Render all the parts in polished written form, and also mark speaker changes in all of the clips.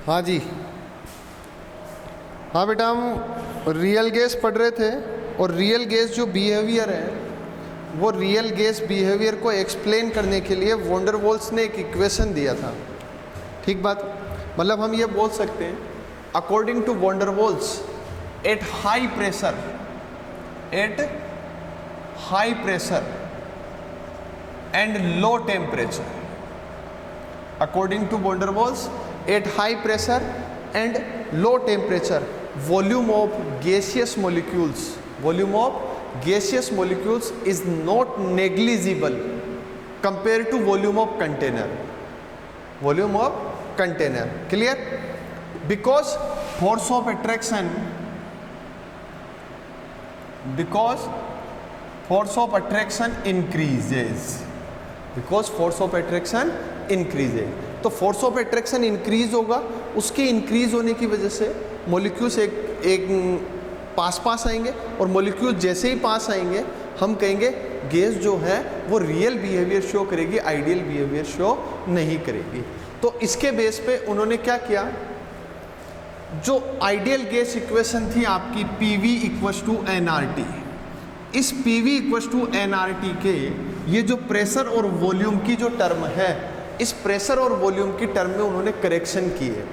Speaker 1: हाँ जी, हाँ बेटा, हम रियल गैस पढ़ रहे थे और रियल गैस जो बिहेवियर है वो रियल गैस बिहेवियर को एक्सप्लेन करने के लिए वॉन डेर वाल्स ने एक इक्वेशन दिया था। ठीक बात, मतलब हम ये बोल सकते हैं according to van der Waals at high pressure and low temperature, according to van der Waals at high pressure and low temperature volume of gaseous molecules is not negligible compared to volume of container. Clear? Because force of attraction increases, तो force of attraction increase होगा, उसके increase होने की वजह से molecules एक पास आएंगे और मॉलिक्यूल्स जैसे ही पास आएंगे हम कहेंगे गैस जो है वो रियल बिहेवियर शो करेगी, आइडियल बिहेवियर शो नहीं करेगी। तो इसके बेस पे उन्होंने क्या किया, जो आइडियल गैस इक्वेशन थी आपकी PV इक्वल्स टू nRT, इस PV इक्वल्स टू nRT के ये जो प्रेशर और वॉल्यूम की जो टर्म है, इस प्रेशर और वॉल्यूम की टर्म में उन्होंने करेक्शन की है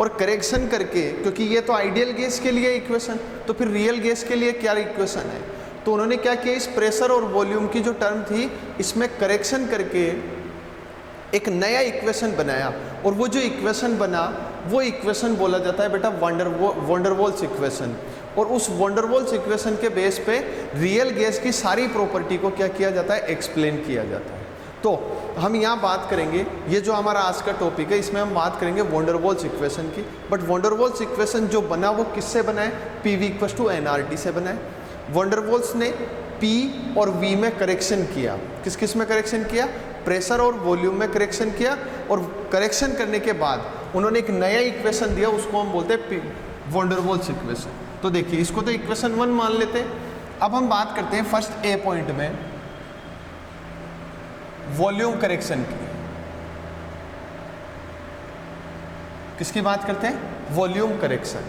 Speaker 1: और करेक्शन करके, क्योंकि ये तो आइडियल गैस के लिए इक्वेशन, तो फिर रियल गैस के लिए क्या इक्वेशन है, तो उन्होंने क्या किया, इस प्रेशर और वॉल्यूम की जो टर्म थी इसमें करेक्शन करके एक नया इक्वेशन बनाया और वो जो इक्वेशन बना वो इक्वेशन बोला जाता है बेटा वॉन डेर वाल्स इक्वेशन। और उस वॉन डेर वाल्स इक्वेशन के बेस पे रियल गैस की सारी प्रॉपर्टी को क्या किया जाता है, एक्सप्लेन किया जाता है। तो हम यहाँ बात करेंगे, ये जो हमारा आज का टॉपिक है इसमें हम बात करेंगे वॉन डेर वाल्स इक्वेशन की। But van der Waals equation जो बना वो किससे बना है, PV इक्वल्स टू nRT से बना है। वॉन डेर वाल्स ने P और V में करेक्शन किया, किस में करेक्शन किया, प्रेशर और वॉल्यूम में करेक्शन किया, और करेक्शन करने के बाद उन्होंने एक नया इक्वेशन दिया, उसको हम बोलते हैं वॉन डेर वाल्स इक्वेशन। तो देखिए इसको तो इक्वेशन 1 मान लेते हैं। अब हम बात करते हैं फर्स्ट A पॉइंट में वॉल्यूम करेक्शन की। किसकी बात करते हैं, वॉल्यूम करेक्शन।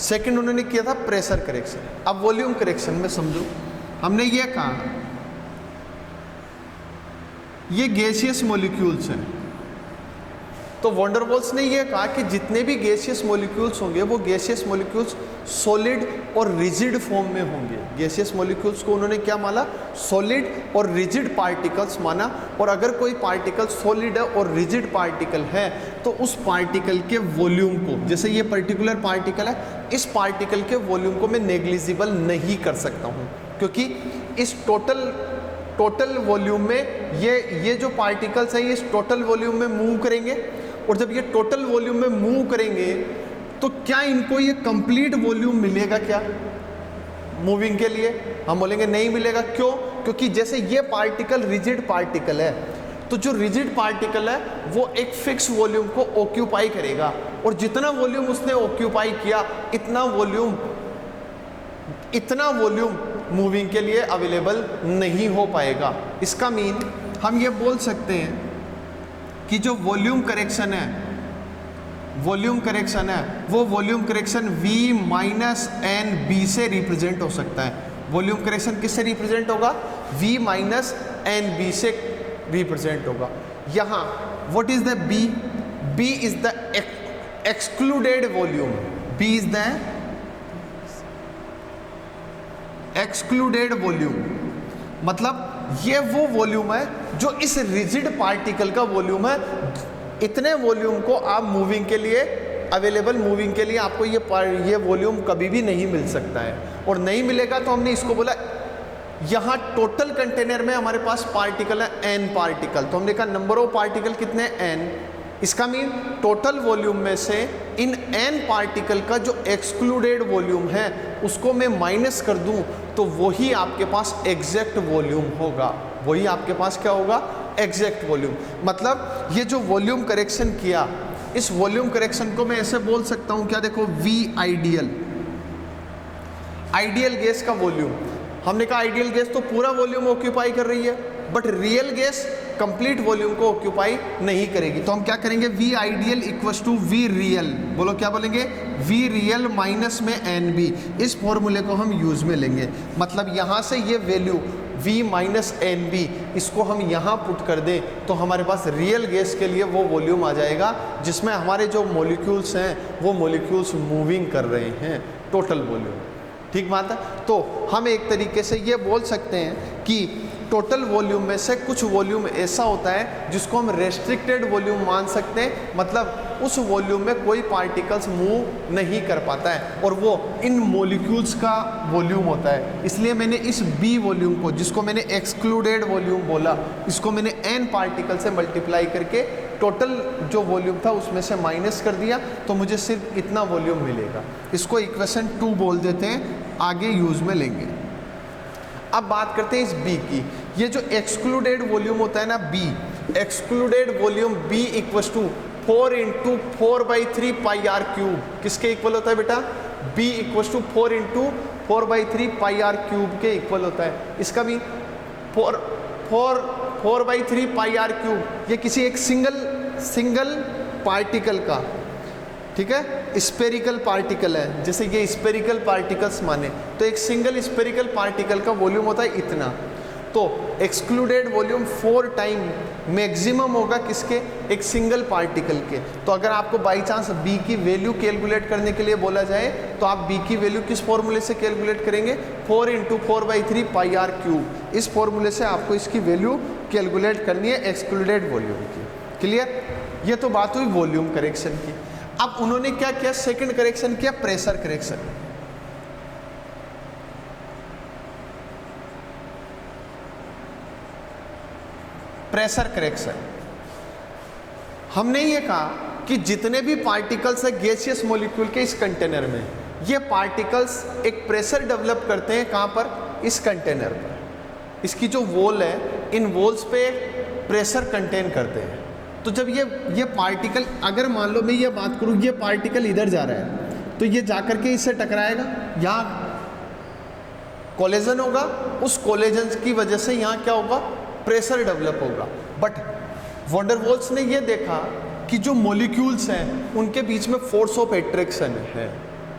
Speaker 1: सेकंड उन्होंने किया था प्रेशर करेक्शन। अब वॉल्यूम करेक्शन में समझो, हमने ये कहा ये गैसियस मॉलिक्यूल्स हैं, तो वॉन डेर वाल्स ने ये कहा कि जितने भी गैसियस मॉलिक्यूल्स होंगे वो गैसियस मॉलिक्यूल्स सॉलिड और रिजिड फॉर्म में होंगे। गैसियस मॉलिक्यूल्स को उन्होंने क्या माना, सॉलिड और रिजिड पार्टिकल्स माना। और अगर कोई पार्टिकल सॉलिड है और रिजिड पार्टिकल है तो उस पार्टिकल के वॉल्यूम को, जैसे ये पर्टिकुलर पार्टिकल है, इस पार्टिकल के वॉल्यूम को मैं नेग्लिजिबल नहीं कर सकता हूँ, क्योंकि इस टोटल वॉल्यूम में ये जो पार्टिकल्स हैं ये इस टोटल वॉल्यूम में मूव करेंगे, और जब ये टोटल वॉल्यूम में मूव करेंगे तो क्या इनको ये कंप्लीट वॉल्यूम मिलेगा क्या मूविंग के लिए, हम बोलेंगे नहीं मिलेगा। क्यों, क्योंकि जैसे ये पार्टिकल रिजिड पार्टिकल है, तो जो रिजिड पार्टिकल है वो एक फिक्स वॉल्यूम को ऑक्यूपाई करेगा, और जितना वॉल्यूम उसने ऑक्यूपाई किया इतना वॉल्यूम मूविंग के लिए अवेलेबल नहीं हो पाएगा। इसका मीन हम ये बोल सकते हैं कि जो वॉल्यूम करेक्शन है वो volume correction V minus NB से रिप्रेजेंट हो सकता है। वॉल्यूम करेक्शन किससे रिप्रेजेंट होगा, V माइनस NB से रिप्रेजेंट होगा। यहाँ what is the B is the excluded volume, B is the excluded volume, मतलब ये वो वॉल्यूम है जो इस रिजिड पार्टिकल का वॉल्यूम है। इतने वॉल्यूम को आप मूविंग के लिए आपको ये वॉल्यूम कभी भी नहीं मिल सकता है, और नहीं मिलेगा तो हमने इसको बोला, यहाँ टोटल कंटेनर में हमारे पास पार्टिकल है n पार्टिकल, तो हमने कहा नंबर ऑफ पार्टिकल कितने, n। इसका मीन टोटल वॉल्यूम में से इन n पार्टिकल का जो एक्सक्लूडेड वॉल्यूम है उसको मैं माइनस कर दूं तो वही आपके पास एग्जैक्ट वॉल्यूम होगा, वही आपके पास क्या होगा, एग्जैक्ट वॉल्यूम। मतलब ये जो वॉल्यूम करेक्शन किया, इस वॉल्यूम करेक्शन को मैं ऐसे बोल सकता हूं, क्या देखो, V आइडियल गैस का वॉल्यूम। हमने कहा आइडियल गैस तो पूरा वॉल्यूम ऑक्यूपाई कर रही है, but real gas complete volume को ऑक्यूपाई नहीं करेगी। तो हम क्या करेंगे, V ideal equals to V real, बोलो क्या बोलेंगे, वी रियल माइनस में एन बी, इस फॉर्मूले को हम यूज में लेंगे। मतलब यहाँ से ये value V minus N B, इसको हम यहाँ पुट कर दें तो हमारे पास रियल गैस के लिए वो वॉल्यूम आ जाएगा जिसमें हमारे जो मॉलिक्यूल्स हैं वो मॉलिक्यूल्स मूविंग कर रहे हैं, टोटल वॉल्यूम। ठीक बात है। तो हम एक तरीके से ये बोल सकते हैं कि टोटल वॉल्यूम में से कुछ वॉल्यूम ऐसा होता है जिसको हम रेस्ट्रिक्टेड वॉल्यूम मान सकते हैं, मतलब उस वॉल्यूम में कोई पार्टिकल्स मूव नहीं कर पाता है और वो इन मॉलिक्यूल्स का वॉल्यूम होता है। इसलिए मैंने इस बी वॉल्यूम को, जिसको मैंने एक्सक्लूडेड वॉल्यूम बोला, इसको मैंने एन पार्टिकल से मल्टीप्लाई करके टोटल जो वॉल्यूम था उसमें से माइनस कर दिया, तो मुझे सिर्फ इतना वॉल्यूम मिलेगा। इसको इक्वेशन 2 बोल देते हैं, आगे यूज में लेंगे। अब बात करते हैं इस B की। ये जो एक्सक्लूडेड वॉल्यूम होता है ना B, excluded volume B equals to 4 into 4/3 pi R cube, किसके इक्वल होता है बेटा, B equals to 4 into 4/3 pi R cube के इक्वल होता है। इसका भी 4/3 पाई आर क्यूब, ये किसी एक सिंगल पार्टिकल का, ठीक है, स्पेरिकल पार्टिकल है, जैसे ये स्पेरिकल पार्टिकल्स माने तो एक सिंगल स्पेरिकल पार्टिकल का वॉल्यूम होता है इतना। तो एक्सक्लूडेड वॉल्यूम 4 टाइम मैक्सिमम होगा किसके, एक सिंगल पार्टिकल के। तो अगर आपको बाई चांस बी की वैल्यू कैलकुलेट करने के लिए बोला जाए तो आप बी की वैल्यू किस फॉर्मूले से कैलकुलेट करेंगे, 4 इंटू 4/3 पाई आर क्यूब, इस फॉर्मूले से आपको इसकी वैल्यू कैलकुलेट करनी है एक्सक्लूडेड वॉल्यूम की। क्लियर, ये तो बात हुई वॉल्यूम करेक्शन की। अब उन्होंने क्या किया, सेकंड करेक्शन किया, प्रेशर करेक्शन। प्रेशर करेक्शन, हमने ये कहा कि जितने भी पार्टिकल्स है गैसियस मॉलिक्यूल के इस कंटेनर में, ये पार्टिकल्स एक प्रेशर डेवलप करते हैं, कहाँ पर, इस कंटेनर पर। इसकी जो वॉल है, इन वॉल्स पे प्रेशर कंटेन करते हैं। तो जब ये पार्टिकल, अगर मान लो मैं ये बात करूँ, ये पार्टिकल इधर जा रहा है तो ये जाकर के इससे टकराएगा, यहाँ कोलिजन होगा, उस कोलिजन की वजह से यहाँ क्या होगा, प्रेशर डेवलप होगा। बट वॉन डेर वाल्स ने ये देखा कि जो मॉलिक्यूल्स हैं उनके बीच में फोर्स ऑफ एट्रैक्शन है,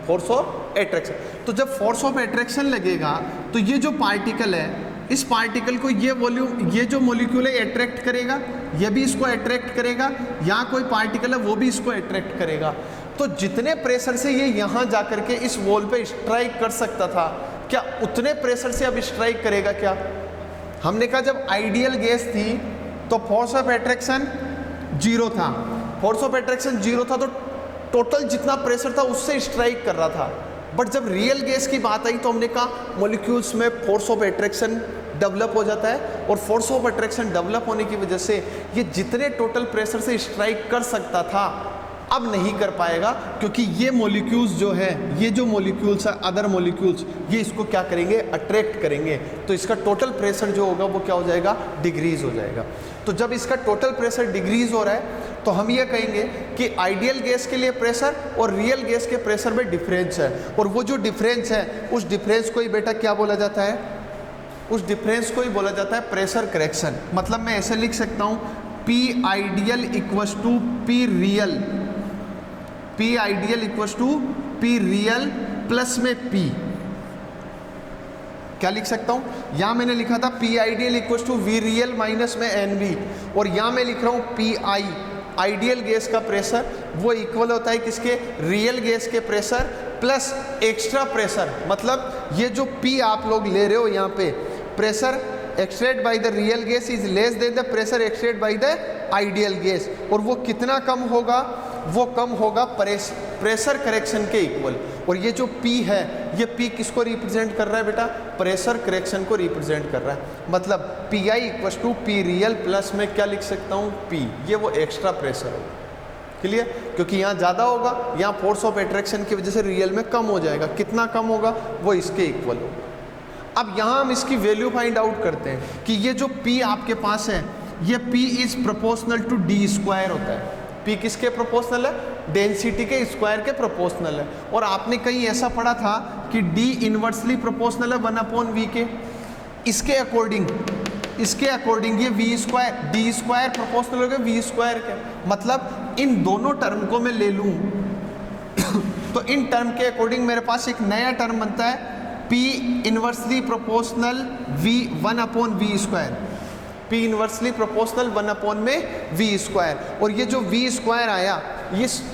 Speaker 1: फोर्स ऑफ एट्रैक्शन। तो जब फोर्स ऑफ एट्रैक्शन लगेगा तो ये जो पार्टिकल है, इस पार्टिकल को ये वॉल्यूम, ये जो मॉलिक्यूल है अट्रैक्ट करेगा, ये भी इसको अट्रैक्ट करेगा, यहाँ कोई पार्टिकल है वो भी इसको अट्रैक्ट करेगा। तो जितने प्रेशर से ये यहाँ जा करके इस वॉल पे स्ट्राइक कर सकता था, क्या उतने प्रेशर से अब स्ट्राइक करेगा क्या? हमने कहा जब आइडियल गैस थी तो फोर्स ऑफ एट्रैक्शन 0 था, फोर्स ऑफ एट्रैक्शन 0 था तो टोटल जितना प्रेशर था उससे स्ट्राइक कर रहा था। बट जब रियल गैस की बात आई तो हमने कहा मॉलिक्यूल्स में फोर्स ऑफ एट्रैक्शन डेवलप हो जाता है, और फोर्स ऑफ अट्रैक्शन डेवलप होने की वजह से ये जितने टोटल प्रेशर से स्ट्राइक कर सकता था अब नहीं कर पाएगा, क्योंकि ये मॉलिक्यूल्स जो है, ये जो मॉलिक्यूल्स है, अदर मॉलिक्यूल्स, ये इसको क्या करेंगे, अट्रैक्ट करेंगे। तो इसका टोटल प्रेशर जो होगा वो क्या हो जाएगा, डिक्रीज हो जाएगा। तो जब इसका टोटल प्रेशर डिक्रीज हो रहा है तो हम ये कहेंगे कि आइडियल गैस के लिए प्रेशर और रियल गैस के प्रेशर में डिफरेंस है, और वो जो डिफरेंस है उस डिफरेंस को ही बेटा क्या बोला जाता है, उस डिफरेंस को ही बोला जाता है प्रेशर करेक्शन। मतलब मैं ऐसे लिख सकता हूँ, P ideal equals to P real, P ideal equals to P real plus में पी, क्या लिख सकता हूँ, यहाँ मैंने लिखा था P ideal equals to V real minus में एन बी, और यहाँ मैं लिख रहा हूँ पी आई, आइडियल गैस का प्रेशर वो इक्वल होता है किसके, रियल गैस के प्रेशर प्लस एक्स्ट्रा प्रेशर। मतलब ये जो पी आप लोग ले रहे हो यहाँ पे, pressure extract by the real gas is less than the pressure extract by the ideal gas, और वो कितना कम होगा, वो कम होगा प्रेशर करेक्शन के इक्वल। और ये जो P है, ये P किसको रिप्रेजेंट कर रहा है बेटा, प्रेशर करेक्शन को रिप्रेजेंट कर रहा है। मतलब P I equals to P real plus में क्या लिख सकता हूँ, P, ये वो एक्स्ट्रा प्रेशर होगा। क्लियर, क्योंकि यहाँ ज़्यादा होगा, यहाँ फोर्स ऑफ एट्रैक्शन की वजह से रियल में कम हो जाएगा, कितना कम होगा, वो इसके इक्वल होगा। अब यहाँ हम इसकी वैल्यू फाइंड आउट करते हैं कि ये जो P आपके पास है, ये P is proportional to D square होता है। P किसके प्रोपोर्शनल है, डेंसिटी के स्क्वायर के प्रोपोर्शनल है। और आपने कहीं ऐसा पढ़ा था कि D इनवर्सली प्रोपोर्शनल है 1/V के। इसके अकॉर्डिंग इसके अकॉर्डिंग ये V square D square proportional हो गया वी स्क्वायर के, मतलब इन दोनों टर्म को मैं ले लूँ तो इन टर्म के अकॉर्डिंग मेरे पास एक नया टर्म बनता है P inversely proportional V 1/v square, P inversely proportional 1 में v स्क्वायर। और ये जो v स्क्वायर आया,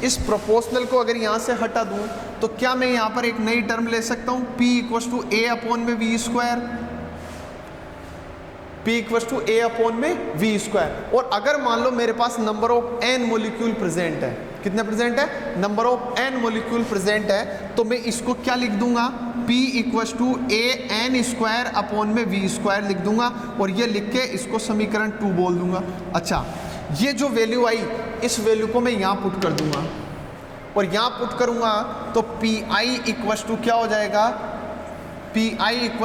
Speaker 1: इस प्रोपोर्शनल को अगर यहाँ से हटा दूँ तो क्या मैं यहाँ पर एक नई टर्म ले सकता हूँ P = a/v square, P = a/v square. और अगर मान लो मेरे पास number of n molecule present है, कितने प्रेजेंट है, number of n molecule present है, तो मैं इसको क्या लिख दूंगा, P = a(n²/v स्क्वायर लिख दूंगा और ये लिख के इसको समीकरण 2 बोल दूंगा। अच्छा, ये जो वैल्यू आई इस वैल्यू को मैं यहाँ पुट कर दूंगा और यहाँ पुट करूंगा तो Pi क्या हो जाएगा, Pi =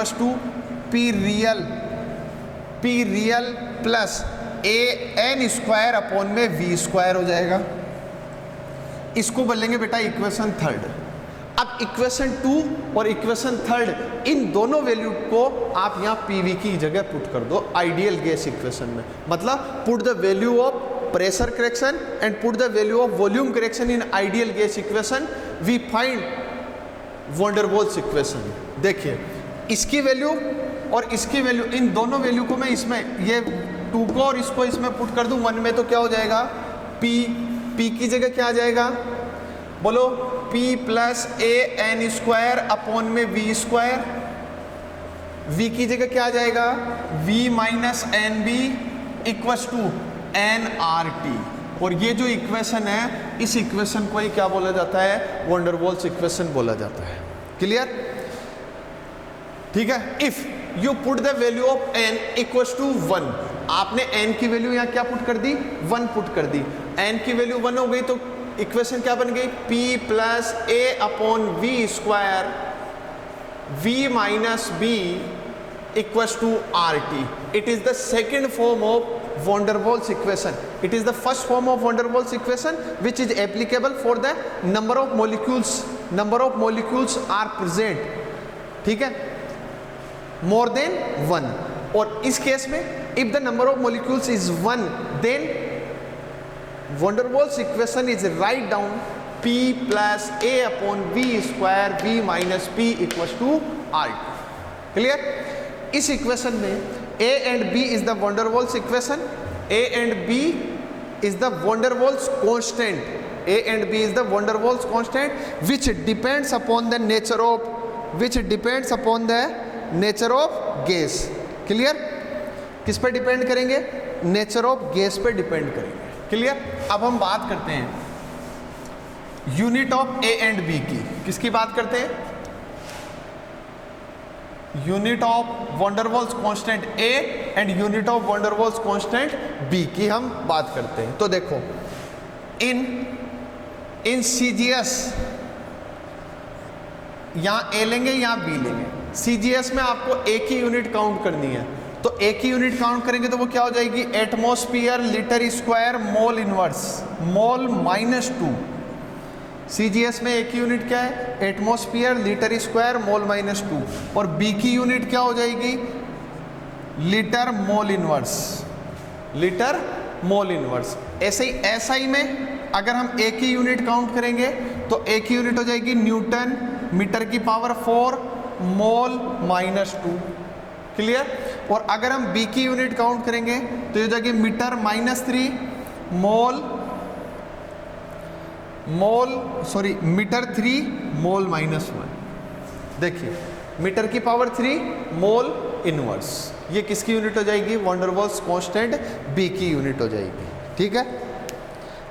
Speaker 1: P real plus a(n²/v square हो जाएगा। इसको बोलेंगे बेटा इक्वेशन थर्ड। अब इक्वेशन 2 और इक्वेशन थर्ड इन दोनों वैल्यू को आप यहाँ पीवी की जगह पुट कर दो आइडियल गैस इक्वेशन में, मतलब put the value of pressure correction and put the value of volume correction in ideal gas equation, we find van der Waals equation. देखिए इसकी वैल्यू और इसकी वैल्यू, इन दोनों वैल्यू को मैं इसमें ये 2 को और इसको इसमें पुट कर दूं 1 में, तो क्या हो जाएगा, P की जगह क्या आ जाएगा, बोलो P + a(n²/v स्क्वायर, V की जगह क्या आ जाएगा, V - nb = nRT। और ये जो इक्वेशन है इस इक्वेशन को ही क्या बोला जाता है, वॉन डेर वाल्स इक्वेशन बोला जाता है। क्लियर, ठीक है। If you put the value of n = 1, आपने n की वैल्यू यहाँ क्या पुट कर दी, 1 पुट कर दी, n की वैल्यू 1 हो गई तो इक्वेशन क्या बन गई, P + a/v square v - b = RT। It is the second form of van der Waals equation. It is the first form of van der Waals equation which is applicable for the number of molecules are present, ठीक है, more than 1। और इस case में if the number of molecules is 1 then van der Waals equation is write down P + a/v square v - p = RT। Clear, इस equation में A and B is the van der Waals equation, A and B is the van der Waals constant, A and B is the van der Waals constant which depends upon the nature of gas। Clear, किस पे depend करेंगे, nature of gas पे depend करेंगे। Clear, अब हम बात करते हैं unit of A and B की, किसकी बात करते हैं, unit of van der Waals constant A and unit of van der Waals constant B की हम बात करते हैं। तो देखो इन CGS यहाँ A लेंगे यहाँ B लेंगे, CGS में आपको A की यूनिट काउंट करनी है, तो A की यूनिट काउंट करेंगे तो वो क्या हो जाएगी, atmosphere litre square mole inverse मोल -2। CGS में A की यूनिट क्या है, एटमॉस्फेयर लीटर स्क्वायर मोल -2, और B की यूनिट क्या हो जाएगी, लीटर मोल इनवर्स। ऐसे ही SI में अगर हम A की यूनिट काउंट करेंगे तो A की यूनिट हो जाएगी न्यूटन मीटर की पावर 4 मोल -2। क्लियर, और अगर हम B की यूनिट काउंट करेंगे तो ये हो जाएगी मीटर -3 मीटर 3 मोल -1। देखिए मीटर की पावर 3 मोल इनवर्स, ये किसकी यूनिट हो जाएगी, van der Waals constant B की यूनिट हो जाएगी। ठीक है,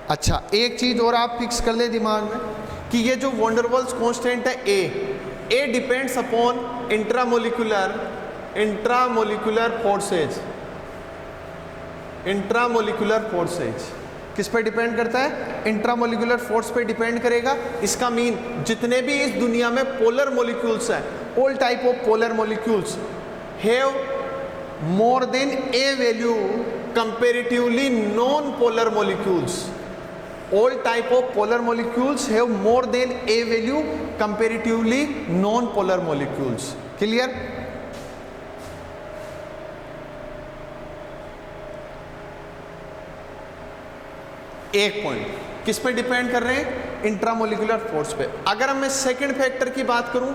Speaker 1: अच्छा एक चीज और आप फिक्स कर ले दिमाग में कि ये जो वॉन डेर वाल्स कांस्टेंट है A depends upon intramolecular forces. किस पे डिपेंड करता है, इंट्रामोलिकुलर फोर्स पे डिपेंड करेगा। इसका मीन जितने भी इस दुनिया में पोलर मॉलिक्यूल्स हैं, all type of polar molecules have more than A value comparatively non polar molecules. All type of polar molecules have more than A value comparatively non-polar molecules. Clear? एक point किस पे depend कर रहे हैं, intramolecular force पे। अगर मैं second factor की बात करूं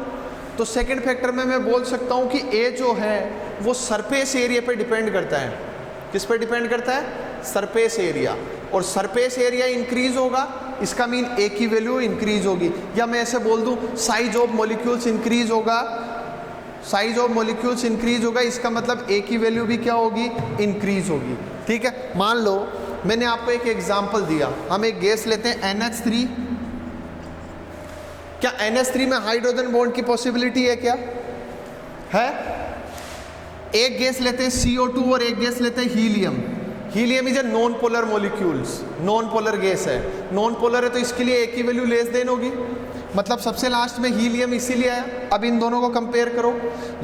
Speaker 1: तो सेकंड फैक्टर में मैं बोल सकता हूं कि ए जो है वो सरफेस एरिया पे डिपेंड करता है। किस पे डिपेंड करता है, सरफेस एरिया। और सरफेस एरिया इंक्रीज होगा, इसका मीन ए की वैल्यू इंक्रीज होगी। या मैं ऐसे बोल दूं साइज ऑफ मॉलिक्यूल्स इंक्रीज होगा, साइज ऑफ मॉलिक्यूल्स इंक्रीज होगा, इसका मतलब ए की वैल्यू भी क्या होगी, इंक्रीज होगी। ठीक है, मान लो मैंने आपको एक एग्जांपल दिया, हम एक गैस लेते हैं NH3। क्या NH3 में हाइड्रोजन बॉन्ड की पॉसिबिलिटी है, क्या है? एक गैस लेते हैं CO2 और एक गैस लेते हैं helium. Helium is a non polar molecules, non polar gas है। नॉन पोलर है तो इसके लिए ए की वैल्यू लेस देन होगी, मतलब सबसे लास्ट में हीलियम इसीलिए आया। अब इन दोनों को कंपेयर करो,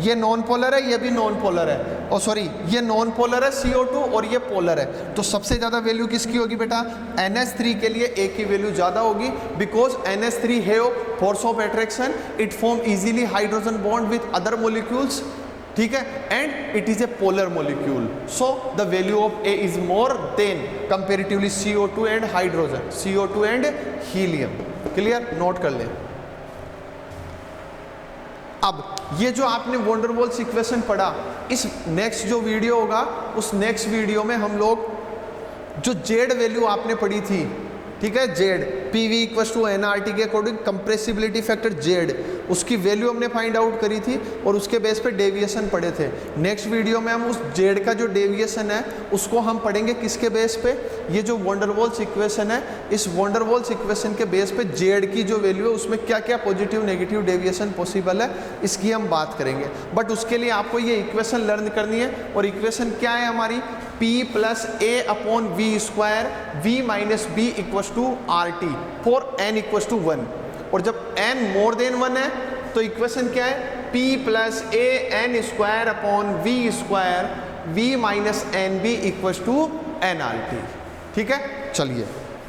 Speaker 1: ये नॉन पोलर है, ये भी नॉन पोलर है, और सॉरी ये नॉन पोलर है CO2 और ये पोलर है, तो सबसे ज़्यादा वैल्यू किसकी होगी बेटा, NH3 के लिए ए की वैल्यू ज़्यादा होगी, because NH3 have force of attraction, it form easily hydrogen bond with other molecules, ठीक है, and it is a polar molecule, so the value of A is more than comparatively CO2 and hydrogen, CO2 and helium. Clear, note कर लें। अब ये जो आपने von der Waals equation पढ़ा, इस नेक्स्ट जो वीडियो होगा उस नेक्स्ट वीडियो में हम लोग जो जेड वैल्यू आपने पढ़ी थी, ठीक है, Z PV equals to NRT के अकॉर्डिंग कंप्रेसिबिलिटी फैक्टर जेड, उसकी वैल्यू हमने फाइंड आउट करी थी और उसके बेस पे डेविएशन पढ़े थे। नेक्स्ट वीडियो में हम उस जेड का जो डेविएशन है उसको हम पढ़ेंगे किसके बेस पे, ये जो वॉन डेर वाल्स इक्वेशन है, इस वॉन डेर वाल्स इक्वेशन के बेस पे जेड की जो वैल्यू है उसमें क्या क्या पॉजिटिव नेगेटिव डेविएशन पॉसिबल है इसकी हम बात करेंगे। बट उसके लिए आपको ये इक्वेशन लर्न करनी है, और इक्वेशन क्या है हमारी, P + A/V², V - B = RT for n = 1। और जब n मोर देन 1 है तो इक्वेशन क्या है, P + AN²/V², V - NB = nRT। ठीक है, चलिए